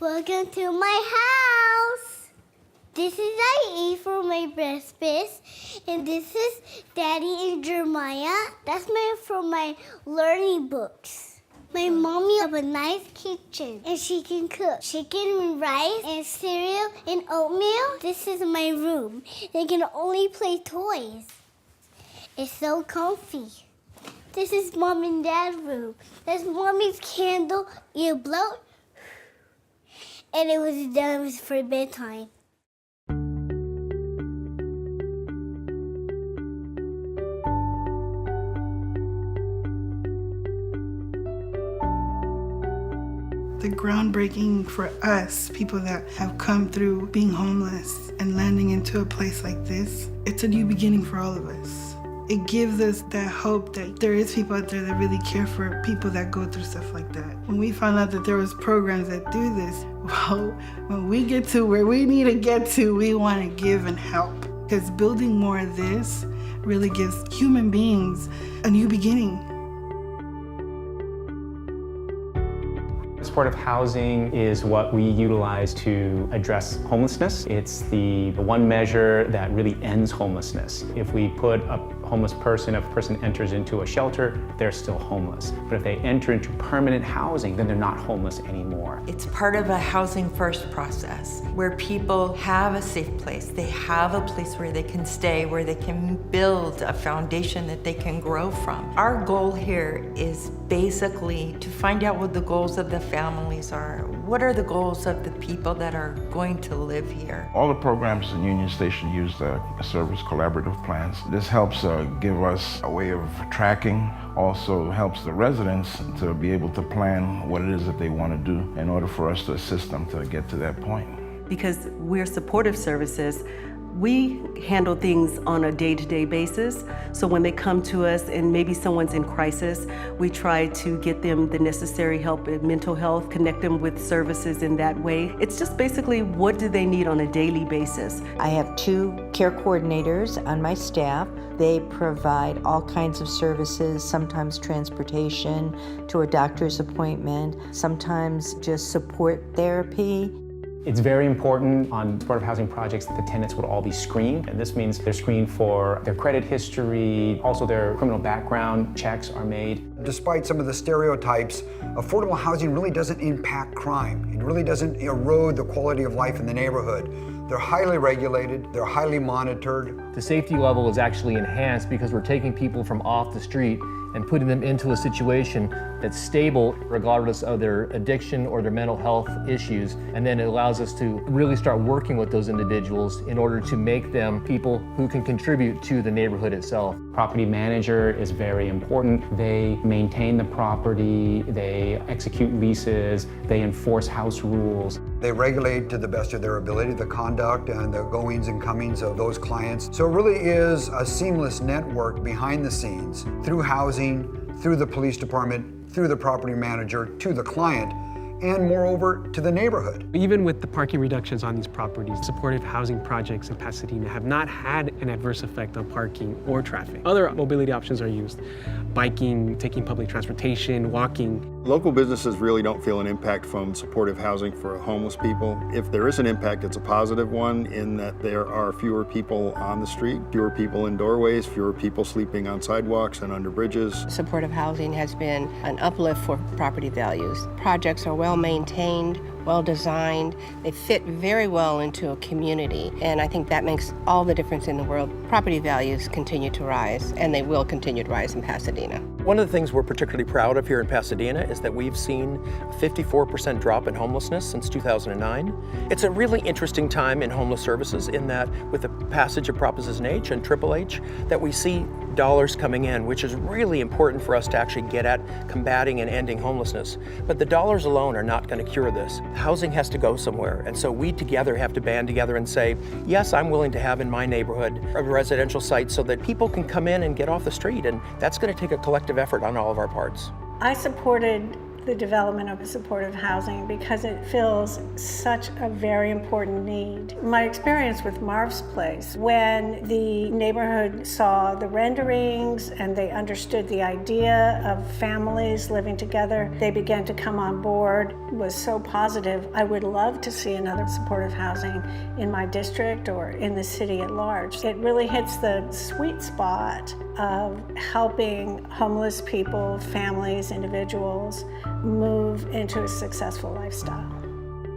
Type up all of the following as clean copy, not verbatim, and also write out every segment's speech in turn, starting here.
Welcome to my house. This is I eat for my breakfast, and this is Daddy and Jeremiah. That's from my learning books. My mommy has a nice kitchen, and she can cook chicken and rice and cereal and oatmeal. This is my room. They can only play toys. It's so comfy. This is Mom and Dad's room. That's Mommy's candle. You blow, and it was done for bedtime. The groundbreaking for us, people that have come through being homeless and landing into a place like this, it's a new beginning for all of us. It gives us that hope that there is people out there that really care for people that go through stuff like that. When we found out that there was programs that do this, well, when we get to where we need to get to, we want to give and help. Because building more of this really gives human beings a new beginning. Supportive housing is what we utilize to address homelessness. It's the one measure that really ends homelessness. If we put a homeless person, if a person enters into a shelter, they're still homeless. But if they enter into permanent housing, then they're not homeless anymore. It's part of a housing first process where people have a safe place. They have a place where they can stay, where they can build a foundation that they can grow from. Our goal here is basically to find out what the goals of the families are. What are the goals of the people that are going to live here? All the programs in Union Station use the service collaborative plans. This helps give us a way of tracking, also helps the residents to be able to plan what it is that they want to do in order for us to assist them to get to that point. Because we're supportive services, we handle things on a day-to-day basis. So when they come to us and maybe someone's in crisis, we try to get them the necessary help in mental health, connect them with services in that way. It's just basically what do they need on a daily basis. I have 2 care coordinators on my staff. They provide all kinds of services, sometimes transportation to a doctor's appointment, sometimes just support therapy. It's very important on supportive housing projects that the tenants would all be screened, and this means they're screened for their credit history, also their criminal background checks are made. Despite some of the stereotypes, affordable housing really doesn't impact crime. It really doesn't erode the quality of life in the neighborhood. They're highly regulated, they're highly monitored. The safety level is actually enhanced because we're taking people from off the street and putting them into a situation that's stable regardless of their addiction or their mental health issues. And then it allows us to really start working with those individuals in order to make them people who can contribute to the neighborhood itself. Property manager is very important. They maintain the property, they execute leases, they enforce house rules. They regulate to the best of their ability the conduct and the goings and comings of those clients. So it really is a seamless network behind the scenes through housing, through the police department, through the property manager, to the client, and moreover, to the neighborhood. Even with the parking reductions on these properties, supportive housing projects in Pasadena have not had an adverse effect on parking or traffic. Other mobility options are used: biking, taking public transportation, walking. Local businesses really don't feel an impact from supportive housing for homeless people. If there is an impact, it's a positive one in that there are fewer people on the street, fewer people in doorways, fewer people sleeping on sidewalks and under bridges. Supportive housing has been an uplift for property values. Projects are well maintained, well designed. They fit very well into a community, and I think that makes all the difference in the world. Property values continue to rise, and they will continue to rise in Pasadena. One of the things we're particularly proud of here in Pasadena is that we've seen a 54% drop in homelessness since 2009. It's a really interesting time in homeless services in that with the passage of Proposition H and Triple H, that we see dollars coming in, which is really important for us to actually get at combating and ending homelessness. But the dollars alone are not going to cure this. Housing has to go somewhere, and so we together have to band together and say, yes, I'm willing to have in my neighborhood a residential site so that people can come in and get off the street, and that's going to take a collective effort on all of our parts. I supported the development of supportive housing because it fills such a very important need. My experience with Marv's Place, when the neighborhood saw the renderings and they understood the idea of families living together, they began to come on board, was so positive. I would love to see another supportive housing in my district or in the city at large. It really hits the sweet spot of helping homeless people, families, individuals move into a successful lifestyle.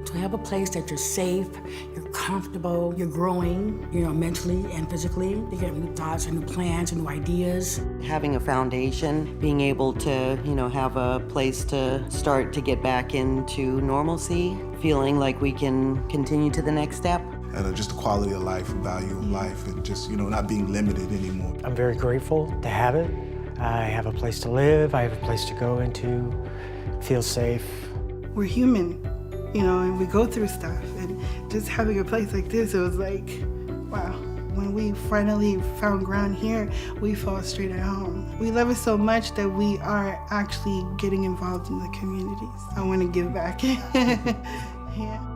To have a place that you're safe, you're comfortable, you're growing, mentally and physically. You get new thoughts and new plans and new ideas. Having a foundation, being able to, have a place to start to get back into normalcy, feeling like we can continue to the next step. And just the quality of life, value of life, and just, not being limited anymore. I'm very grateful to have it. I have a place to live, I have a place to go into, feel safe. We're human, and we go through stuff. And just having a place like this, it was like, wow. When we finally found ground here, we felt straight at home. We love it so much that we are actually getting involved in the communities. I want to give back. Yeah.